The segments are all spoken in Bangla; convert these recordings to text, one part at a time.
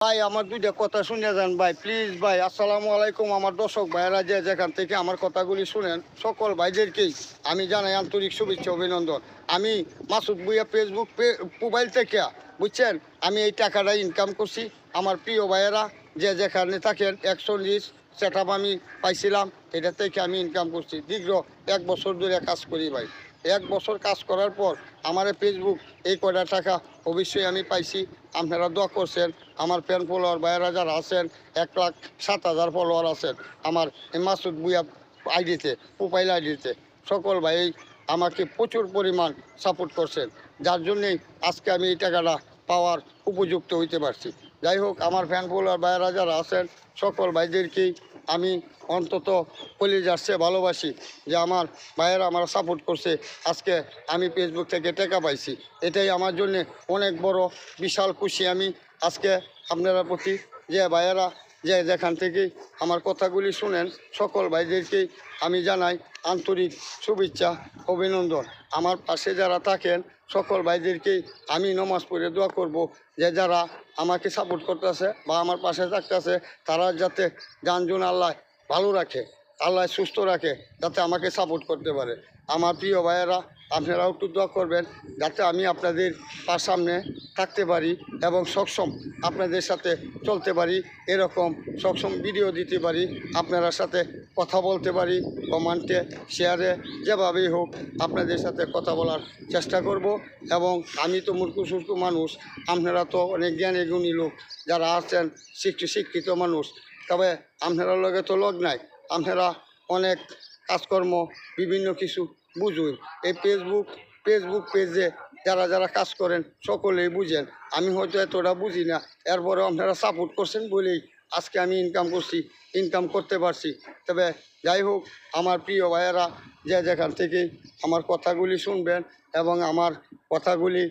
ভাই আমার দুইটা কথা শুনে যান ভাই, প্লিজ ভাই। আসসালামু আলাইকুম। আমার দর্শক ভাইয়েরা যে যেখান থেকে আমার কথাগুলি শুনেন, সকল ভাইদেরকেই আমি জানাই আন্তরিক শুভেচ্ছা অভিনন্দন। আমি মাসুদ ভুঁইয়া ফেসবুক মোবাইল থেকে, বুঝছেন, আমি এই টাকাটা ইনকাম করছি। আমার প্রিয় ভাইয়েরা যে যেখানে থাকেন, 120 সেট আমি পাইছিলাম, এটা থেকে আমি ইনকাম করছি। দীর্ঘ 1 বছর ধরে কাজ করি ভাই। 1 বছর কাজ করার পর আমার ফেসবুক এই কয়টা টাকা অবশ্যই আমি পাইছি। আপনারা দোয়া করছেন। আমার ফ্যান ফলোয়ার ভাইয়েরা যারা আছেন, 1,07,000 ফলোয়ার আছেন আমার এই মাসুদ ভুঁইয়া আইডিতে, মোবাইল আইডিতে। সকল ভাই আমাকে প্রচুর পরিমাণ সাপোর্ট করছেন, যার জন্যেই আজকে আমি এই টাকাটা পাওয়ার উপযুক্ত হইতে পারছি। যাই হোক, আমার ফ্যান ফলোয়ার ভাইয়েরা যারা আছেন, সকল ভাইদেরকেই আমি অন্তত কলিজার চেয়ে ভালোবাসি যে আমার ভাইয়েরা আমার সাপোর্ট করছে। আজকে আমি ফেসবুক থেকে টাকা পাইছি, এটাই আমার জন্যে অনেক বড় বিশাল খুশি। আমি আজকে আপনারা প্রতি যে ভাইয়েরা যে যেখান থেকে আমার কথাগুলি শুনেন, সকল ভাইদেরকেই আমি জানাই আন্তরিক শুভেচ্ছা অভিনন্দন। আমার পাশে যারা থাকেন, সকল ভাইদেরকেই আমি নমাজ পড়ে দোয়া করব যে যারা আমাকে সাপোর্ট করতেছে বা আমার পাশে থাকতেছে, তারা যাতে জানজন আল্লাহ ভালো রাখে, আল্লাহ সুস্থ রাখে, যাতে আমাকে সাপোর্ট করতে পারে। আমার প্রিয় ভাইয়েরা, আপনারাও একটু দোয়া করবেন যাতে আমি আপনাদের সামনে থাকতে পারি এবং সক্ষম আপনাদের সাথে চলতে পারি, এরকম সক্ষম ভিডিও দিতে পারি, আপনার সাথে কথা বলতে পারি, কমেন্টে শেয়ারে যেভাবেই হোক আপনাদের সাথে কথা বলার চেষ্টা করব। এবং আমি তো মূর্খ সুস্থ মানুষ, আপনারা তো অনেক জ্ঞানী গুণী লোক যারা আছেন, শিক্ষিত মানুষ, তবে আপনারা লগে তো লগ নাই, আপনারা অনেক কাজকর্ম বিভিন্ন কিছু বুঝুন। এই ফেসবুক পেজে যারা যারা কাজ করেন সকলেই বুঝেন। আমি হয়তো এতটা বুঝি না, এরপরেও আপনারা সাপোর্ট করছেন বলেই আজকে আমি ইনকাম করতে পারছি। তবে যাই হোক, আমার প্রিয় ভাইয়েরা যে যেখান থেকে আমার কথাগুলি শুনবেন এবং আমার কথাগুলি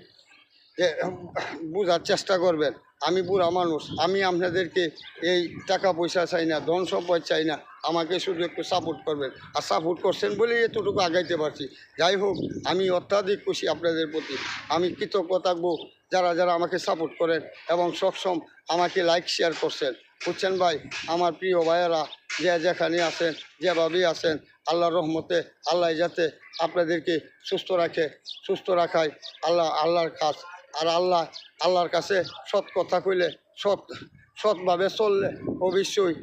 বোঝার চেষ্টা করবেন। আমি বুড়া মানুষ, আমি আপনাদেরকে এই টাকা পয়সা চাই না, ধন সম্পদ চাই না, আমাকে শুধু একটু সাপোর্ট করবেন। আর সাপোর্ট করছেন বলেই এতটুকু আগাইতে পারছি। যাই হোক, আমি অত্যাধিক খুশি আপনাদের প্রতি। আমি কৃতজ্ঞ থাকবো যারা যারা আমাকে সাপোর্ট করেন এবং সবসময় আমাকে লাইক শেয়ার করছেন, বুঝছেন ভাই। আমার প্রিয় ভাইয়েরা যে যেখানে আছেন, যেভাবেই আছেন, আল্লাহর রহমতে আল্লাহ যাতে আপনাদেরকে সুস্থ রাখায় আল্লাহর কাজ। আর আল্লাহর কাছে সৎ কথা কইলে, সৎভাবে চললে অবশ্যই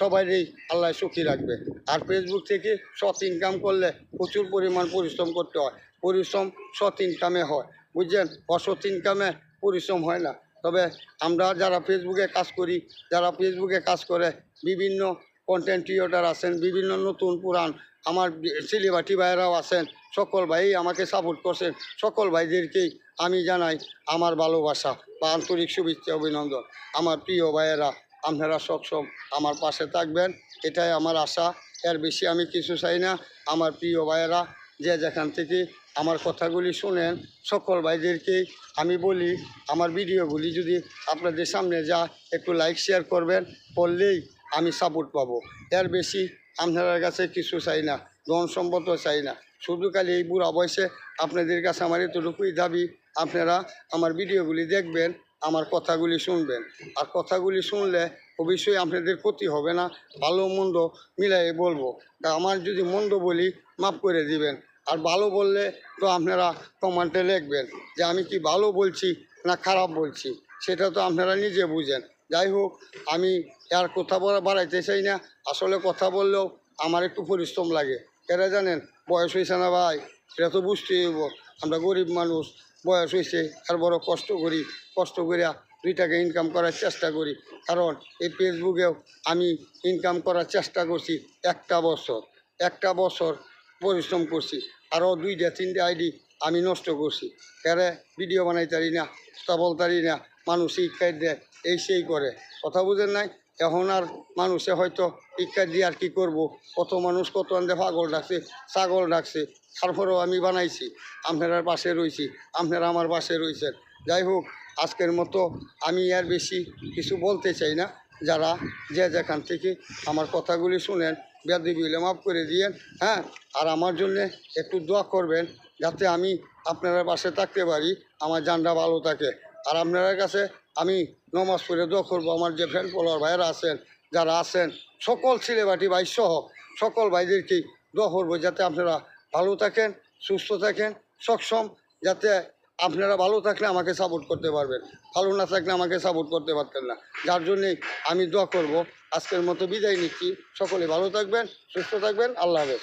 সবাইরই আল্লাহ সুখী রাখবে। আর ফেসবুক থেকে সৎ ইনকাম করলে প্রচুর পরিমাণ পরিশ্রম করতে হয়। পরিশ্রম সৎ ইনকামে হয়, বুঝছেন, অসৎ ইনকামে পরিশ্রম হয় না। তবে আমরা যারা ফেসবুকে কাজ করে, বিভিন্ন কন্টেন্ট ক্রিয়েটার আছেন, বিভিন্ন নতুন পুরান আমার সেলিব্রিটি ভাইয়েরাও আছেন, সকল ভাই আমাকে সাপোর্ট করছেন। সকল ভাইদেরকেই আমি জানাই আমার ভালোবাসা বা আন্তরিক শুভেচ্ছা অভিনন্দন। আমার প্রিয় ভাইয়েরা, আপনারা সবসময় আমার পাশে থাকবেন, এটাই আমার আশা। এর বেশি আমি কিছু চাই না। আমার প্রিয় ভাইয়েরা যে যেখান থেকে আমার কথাগুলি শুনেন, সকল ভাইদেরকেই আমি বলি, আমার ভিডিওগুলি যদি আপনাদের সামনে একটু লাইক শেয়ার করলেই আমি সাপোর্ট পাবো। এর বেশি আপনার কাছে কিছু চাই না, ধন সম্পদও চাই না। শুধু খালি এই বুড়া বয়সে আপনাদের কাছে আমার এতটুকুই দাবি, আপনারা আমার ভিডিওগুলি দেখবেন, আমার কথাগুলি শুনবেন। আর কথাগুলি শুনলে অবশ্যই আপনাদের ক্ষতি হবে না, ভালো মন্দ মিলাই বলবো। তা আমার যদি মন্দ বলি মাফ করে দিবেন, আর ভালো বললে তো আপনারা কমেন্টে লিখবেন যে আমি কি ভালো বলছি না খারাপ বলছি, সেটা তো আপনারা নিজে বুঝেন। যাই হোক, আমি আর কথা বাড়াইতে চাই না। আসলে কথা বললেও আমার একটু পরিশ্রম লাগে, এরা জানেন, বয়স হয়েছে না ভাই, এটা তো বুঝতেই হইব। আমরা গরিব মানুষ, বয়স হয়েছে, আর বড় কষ্ট করিয়া 2 টাকা ইনকাম করার চেষ্টা করি। কারণ এই ফেসবুকেও আমি ইনকাম করার চেষ্টা করছি একটা বছর পরিশ্রম করছি, আরও 2-3টে আইডি আমি নষ্ট করছি। এরে ভিডিও বানাইতারি না, কথা বলতারি না, মানুষ শিক্ষা দেয়, এই সেই করে, কথা বুঝেন নাই। এখন আর মানুষে হয়তো শিক্ষা দিয়ে আর কী করবো, কত মানুষ কত আনতে পাগল ডাকছে, ছাগল ডাকছে, তারপরেও আমি বানাইছি। আপনার পাশে রয়েছি, আপনারা আমার পাশে রয়েছেন। যাই হোক, আজকের মতো আমি আর বেশি কিছু বলতে চাই না। যারা যে যেখান থেকে আমার কথাগুলি শুনেন, বেয়াদবি হইলে মাফ করে দিয়েন, হ্যাঁ। আর আমার জন্যে একটু দোয়া করবেন যাতে আমি আপনার পাশে থাকতে পারি, আমার জানটা ভালো থাকে। আর আপনার কাছে আমি নমাজ পড়ে দোয়া করবো। আমার যে ফ্যান ফলোয়ার ভাইয়েরা আছেন, যারা আছেন, সকল ছেলেবাটি ভাই সহ সকল ভাইদেরকেই দোয়া করবো যাতে আপনারা ভালো থাকেন, সুস্থ থাকেন, সক্ষম, যাতে আপনারা ভালো থাকলে আমাকে সাপোর্ট করতে পারবেন, ভালো না থাকলে আমাকে সাপোর্ট করতে পারতেন না। যার জন্যেই আমি দোয়া করব। আজকের মতো বিদায় নিচ্ছি। সকলে ভালো থাকবেন, সুস্থ থাকবেন। আল্লাহ হাফেজ।